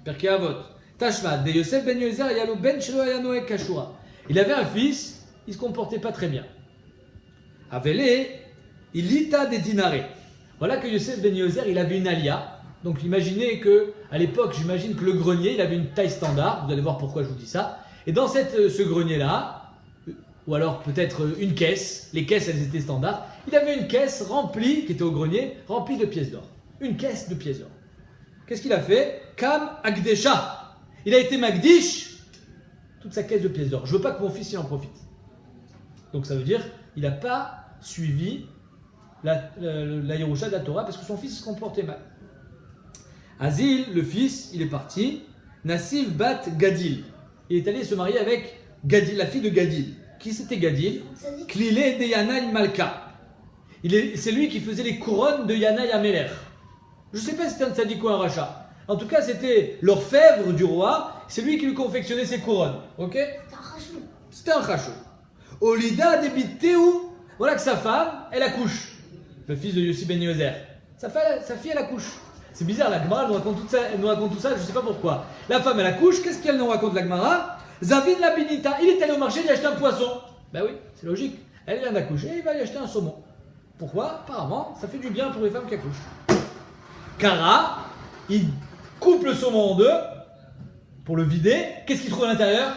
Perké Avot. Tashma. De Yosef ben Yoézer yalo ben shelo ayanoek kashura. Il avait un fils. Il se comportait pas très bien. Avele, il lita des dinarés. Voilà que Yosef ben Yoézer, il avait une alia. Donc imaginez que, à l'époque, j'imagine que le grenier, il avait une taille standard. Vous allez voir pourquoi je vous dis ça. Et dans ce grenier-là, ou alors peut-être une caisse, les caisses elles étaient standards, il avait une caisse remplie, qui était au grenier, remplie de pièces d'or. Une caisse de pièces d'or. Qu'est-ce qu'il a fait? Kam Agdesha. Il a été Magdish, toute sa caisse de pièces d'or. Je veux pas que mon fils il en profite. Donc ça veut dire il n'a pas suivi la Yerusha de la Torah parce que son fils se comportait mal. Azil, le fils, il est parti. Nassif bat Gadil. Il est allé se marier avec Gadil, la fille de Gadil. Qui c'était Gadil? Klilé de Yanaï Malka. C'est lui qui faisait les couronnes de Yanaï Améler. Je ne sais pas si c'était un tzaddik ou un rachat. En tout cas, c'était l'orfèvre du roi. C'est lui qui lui confectionnait ses couronnes. Ok? C'était un chachou. Olida debitéou. Voilà que sa femme, elle accouche. Le fils de Yossi ben Yoézer. Sa fille, elle accouche. C'est bizarre, la Gemara nous raconte tout ça, je ne sais pas pourquoi. La femme, elle accouche, qu'est-ce qu'elle nous raconte la Gemara? Zavin la binita, il est allé au marché, il a acheté un poisson. Ben oui, c'est logique. Elle vient d'accoucher, il va lui acheter un saumon. Pourquoi? Apparemment, ça fait du bien pour les femmes qui accouchent. Kara, il coupe le saumon en deux pour le vider. Qu'est-ce qu'il trouve à l'intérieur?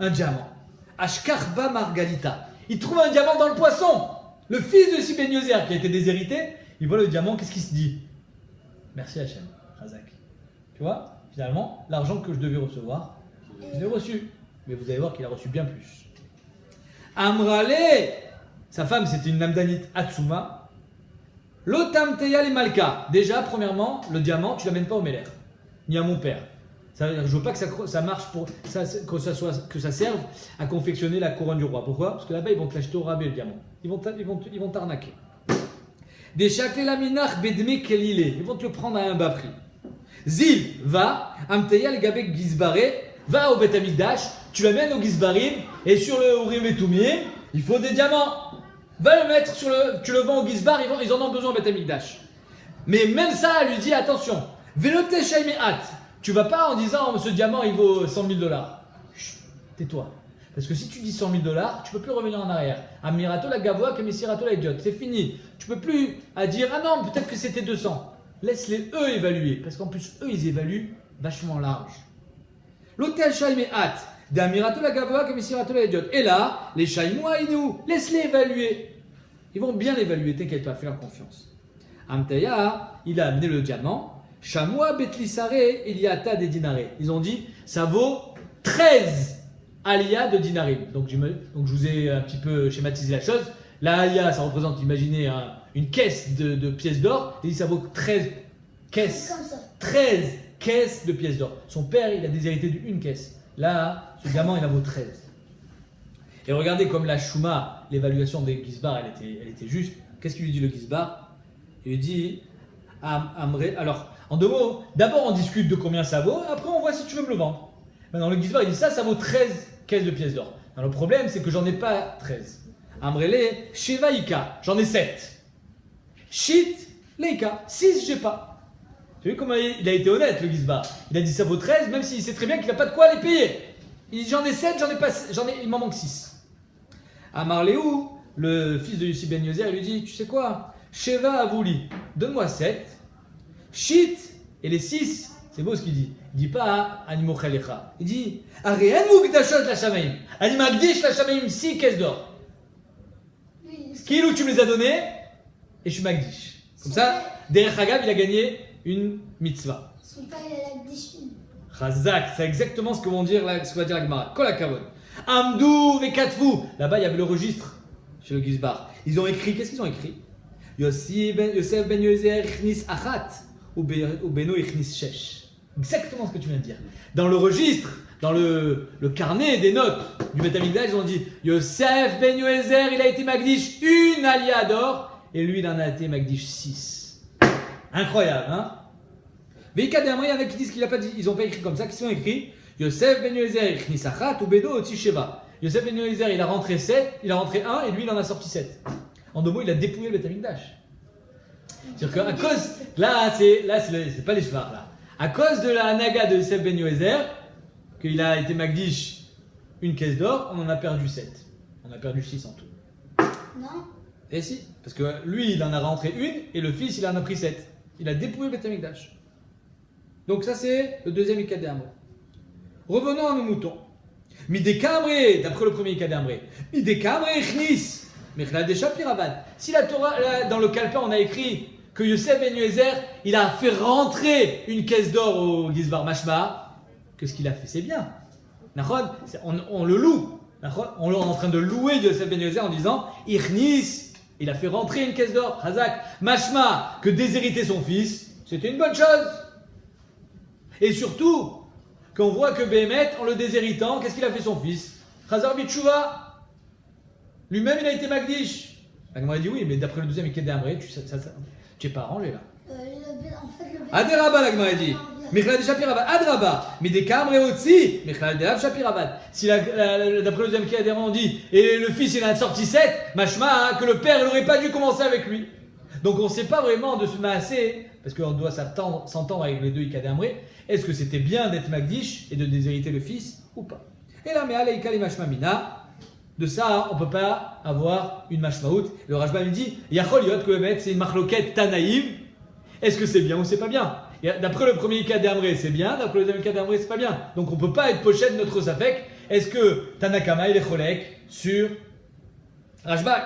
Un diamant. Ashkarba Margalita. Il trouve un diamant dans le poisson. Le fils de Yossi ben Yoézer qui a été déshérité, il voit le diamant, qu'est-ce qu'il se dit? Merci Hachem, Razak. Tu vois, finalement, l'argent que je devais recevoir, je l'ai reçu. Mais vous allez voir qu'il a reçu bien plus. Amrale, sa femme c'était une namdanite Atsuma. Lotam Teya les Malka. Déjà, premièrement, le diamant, tu l'amènes pas au Meller, ni à mon père. Je veux pas que ça marche pour que ça serve à confectionner la couronne du roi. Pourquoi? Parce que là-bas, ils vont te l'acheter au rabais le diamant. Ils vont t'arnaquer. Des chakle laminach bedme kelile. Ils vont te le prendre à un bas prix. Zil, va, amteya le gabek gizbaré, va au Bet Amikdash, tu l'amènes au gizbarim, et sur le Urim et Tumim, il faut des diamants. Va le mettre tu le vends au gizbar, ils en ont besoin au Bet Amikdash. Mais même ça, elle lui dit attention, velote shaymeat, tu vas pas en disant ce diamant il vaut 100 000 $. Chut, tais-toi. Parce que si tu dis 100 000 $, tu peux plus revenir en arrière. Amirato la gavoa comme Messirato la idiot. C'est fini. Tu peux plus à dire ah non peut-être que c'était 200. Laisse-les eux évaluer parce qu'en plus eux ils évaluent vachement large. L'hôtel Shaimé Hat d'Amirato la gavoa comme Messirato la idiot. Et là les Shaimoa inou laisse-les évaluer. Ils vont bien l'évaluer. T'inquiète pas, fais leur confiance. Amteya il a amené le diamant. Shamoa betlisare iliata des dinarés. Ils ont dit ça vaut 13 Aliyah de dinarim. Donc je vous ai un petit peu schématisé la chose. La Aliyah, ça représente, imaginez, une caisse de pièces d'or. Et ça vaut 13 caisses. 13 caisses de pièces d'or. Son père, il a déshérité d'une caisse. Là, ce diamant, il en vaut 13. Et regardez comme la Shuma, l'évaluation des Gizbar, elle était juste. Qu'est-ce qu'il lui dit le Gizbar? Il lui dit, alors, en deux mots, d'abord on discute de combien ça vaut, après on voit si tu veux me le vendre. Maintenant, le Gizbar, il dit ça vaut 13 caisses de pièces d'or. Le problème, c'est que j'en ai pas 13. Amrele, Shevaïka, j'en ai 7. Shit, Leika, 6, j'ai pas. Tu as vu comment il a été honnête, le Gizbar? Il a dit ça vaut 13, même s'il sait très bien qu'il n'a pas de quoi les payer. Il dit j'en ai 7, il m'en manque 6. Amarleou, le fils de Yossi ben Yoézer, lui dit tu sais quoi? Sheva Avouli, donne-moi 7. Shit, et les 6. C'est beau ce qu'il dit. Il dit pas Animo Khalecha. Il dit Arian Mugdashot la Shamaim. Animagdish la Shamaim 6 caisses d'or. Kilou tu me les as donnés et je suis Magdish. Comme ça, derrière Hagav, il a gagné une mitzvah.
Son père, il a la déchine.
Chazak, c'est exactement ce que va dire la Gemara. Kol hakavod. Amdou vekatvu. Là-bas, il y avait le registre chez le Gizbar. Ils ont écrit, qu'est-ce qu'ils ont écrit? Yosef ben Yozer ichnis achat ou Beno ichnis shesh. Exactement ce que tu viens de dire. Dans le registre, dans le carnet des notes du Beth Amikdash, ils ont dit Yosef ben Yozer, il a été Magdish une alia d'or, et lui, il en a été Magdish 6. Incroyable, hein? Veika de Amri, il y en a qui disent qu'il a pas dit, ils n'ont pas écrit comme ça, qui sont écrits Yosef ben Yozer ichnis achat ou Beno oti sheva. Yosef ben Yozer, il a rentré 7, il a rentré 1, et lui, il en a sorti 7. En 2 mots, il a dépouillé le Beth Amikdash. C'est-à-dire qu'à cause, là, c'est pas les chevars, là. À cause de la naga de Yosef ben Yozer, qu'il a été Magdish une caisse d'or, on en a perdu 7. On a perdu 6 en tout.
Non.
Et si, parce que lui, il en a rentré une, et le fils, il en a pris 7. Il a dépouillé le Beth Amikdash. Donc ça, c'est le deuxième Ika de Amré. Revenons à nos moutons. Midekamre, d'après le premier Ika de Amré. Midekamre ichnis. Si la Torah, là, dans le Kalpa, on a écrit que Yosef ben Yozer, il a fait rentrer une caisse d'or au Gizbar Mashma, que ce qu'il a fait, c'est bien. On le loue. On est en train de louer Yosef ben Yozer en disant Ichnis, il a fait rentrer une caisse d'or. Chazak, Mashma, que déshériter son fils, c'était une bonne chose. Et surtout, qu'on voit que Béhémet, en le déshéritant, qu'est-ce qu'il a fait son fils? Chazar Bitchouva. Lui-même, il a été Magdish. La Gemara dit oui, mais d'après le deuxième Ika de Amré, tu n'es pas arrangé là.
En fait, le
Aderaba, la Gemara dit. Michlal de Shapirabad. Adraba. Mais des Kamré aussi. Michlal de Av Shapirabad. Si d'après le deuxième Ika de Amré, on dit, et le fils, il en a sorti 7, machma, que le père, il n'aurait pas dû commencer avec lui. Donc on ne sait pas vraiment de se masser, parce qu'on doit s'entendre avec les deux Ika de Amré, est-ce que c'était bien d'être Magdish et de déshériter le fils ou pas. Et là, mais Aleika les Mashma Mina. De ça, on ne peut pas avoir une mashmaout. Le Rajbam dit Yachol Yot Kohemet, c'est une machloket Tanaïm. Est-ce que c'est bien ou c'est pas bien? D'après le premier cas d'Amré, c'est bien. D'après le deuxième cas d'Amré, c'est pas bien. Donc on ne peut pas être pochette de notre Safek. Est-ce que Tanakama il est cholek sur Rajbam?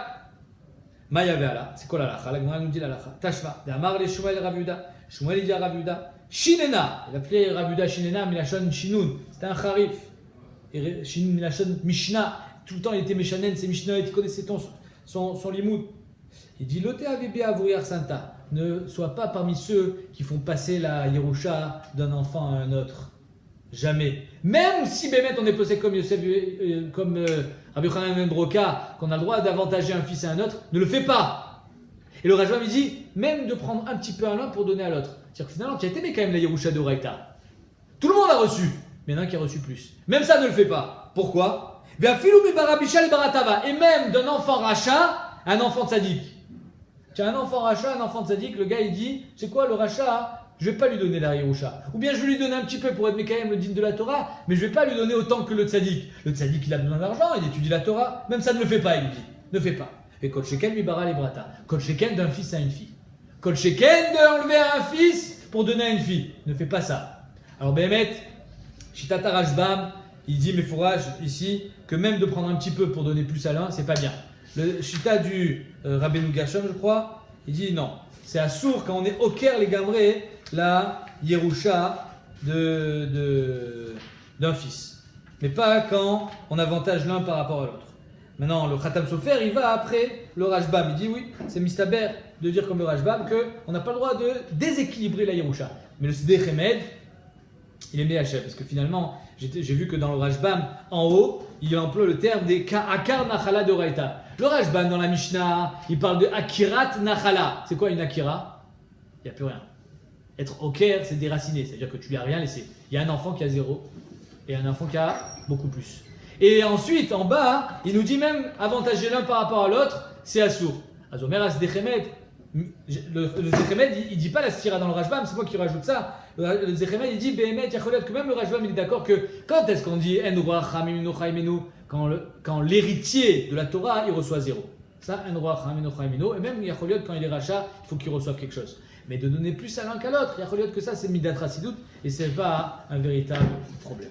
Maya ve'ala. C'est quoi la lacha? La Gemara nous dit la lacha. Tashma. D'Amar le Shmuel Ravuda. Shmuel dit à Ravuda. Shinena. Il appelait Ravuda Shinena Milachon Shinun. C'était un charif. Shinun Milachon Mishnah. Tout le temps, il était méchanen, c'est Mishnah, il connaissait son limoud. Il dit Loté avébé avourir santa. Ne sois pas parmi ceux qui font passer la Yerusha d'un enfant à un autre. Jamais. Même si Bémet, on est posé comme Yosef, comme Rabbi Yochanan ben Broka, qu'on a le droit d'avantager un fils à un autre, ne le fais pas. Et le Rajbam, il dit même de prendre un petit peu à l'un pour donner à l'autre. C'est-à-dire que finalement, tu as été mais quand même la Yerusha de Raïta. Tout le monde a reçu, mais il y en a un qui a reçu plus. Même ça, ne le fais pas. Pourquoi? Et même d'un enfant rachat, un enfant tzaddik. Tu as un enfant rachat, un enfant tzaddik, le gars il dit c'est quoi le rachat? Je vais pas lui donner la Yerusha. Ou bien je vais lui donner un petit peu pour être Mekayem le digne de la Torah, mais je vais pas lui donner autant que le tzaddik. Le tzaddik il a besoin d'argent, il étudie la Torah, même ça ne le fait pas, il lui dit. Ne fais pas. Et Kol Sheken lui bara les brata. Kol Sheken d'un fils à une fille. Kol Sheken d'enlever un fils pour donner à une fille. Ne fais pas ça. Alors Béhémet, Shitata Rajbam, il dit mais fourrage ici que même de prendre un petit peu pour donner plus à l'un, c'est pas bien. Le Shita du Rabbeinu Gershom, je crois, il dit non, c'est assour quand on est au Caire les Gamré, la Yerusha d'un fils. Mais pas quand on avantage l'un par rapport à l'autre. Maintenant, le Khatam Sofer, il va après le Rajbam. Il dit oui, c'est mistaber de dire comme le Rajbam qu'on n'a pas le droit de déséquilibrer la Yerusha. Mais le Sdei Chemed, il est méhaché parce que finalement, j'ai vu que dans le Rajbam, en haut, il emploie le terme des Akar Nachala de Raïta. Le Rajbam dans la Mishnah, il parle de Akirat Nachala. C'est quoi une Akira? Il n'y a plus rien. Être au Caire, c'est déraciner, c'est-à-dire que tu lui as rien laissé. Il y a un enfant qui a 0 et un enfant qui a beaucoup plus. Et ensuite, en bas, il nous dit même avantager l'un par rapport à l'autre, c'est assour. Azomer Asdechemed. Le Zechemed, il ne dit pas la stira dans le Rajbam, c'est moi qui rajoute ça. Le Zechemed, il dit Béhémet, Yacholet, que même le Rajbam, il est d'accord que quand est-ce qu'on dit En Roi Chamiminu Chaimenu, quand l'héritier de la Torah, il reçoit 0. Ça, En Roi Chamiminu Chaimenu, et même Yacholet, quand il est rachat, il faut qu'il reçoive quelque chose. Mais de donner plus à l'un qu'à l'autre, Yacholet, que ça, c'est Midat Rasidut, et c'est pas un véritable problème.